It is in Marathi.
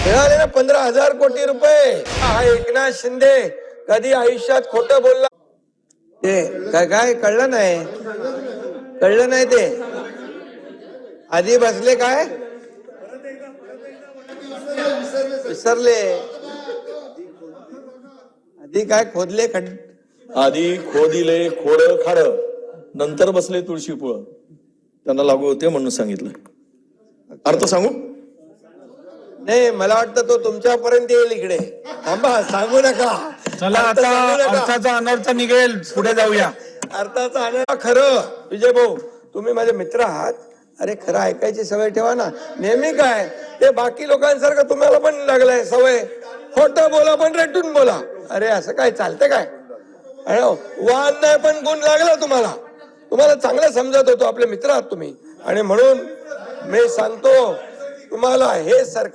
मिळाले ना 15,000 कोटी रुपये. हा एकनाथ शिंदे कधी आयुष्यात खोटं बोलला ते काय काय कळलं नाही ते आधी बसले काय विसरले आधी काय खोदले आधी खोदिले खोड खाड नंतर बसले तुळशी पुळ त्यांना लागू होते म्हणून सांगितलं. अर्थ सांगू? नाही मला वाटतं तो तुमच्यापर्यंत येईल इकडे. थांबा सांगू नका. चला आता अर्थाचा अनर्थ निघेल. पुढे जाऊया. अर्थाचा अनर्थ खरं. विजय भाऊ तुम्ही माझे मित्र आहात. अरे खरं ऐकायची सवय ठेवा ना. नेहमी काय ते बाकी लोकांसारखं तुम्हाला पण लागलाय सवय. खोटं बोला पण रेटून बोला. अरे असं काय चालतं काय? वाद नाही पण गुण लागला तुम्हाला चांगलं समजत होतो. आपले मित्र आहात तुम्ही आणि म्हणून मी सांगतो तुम्हाला हे सरकार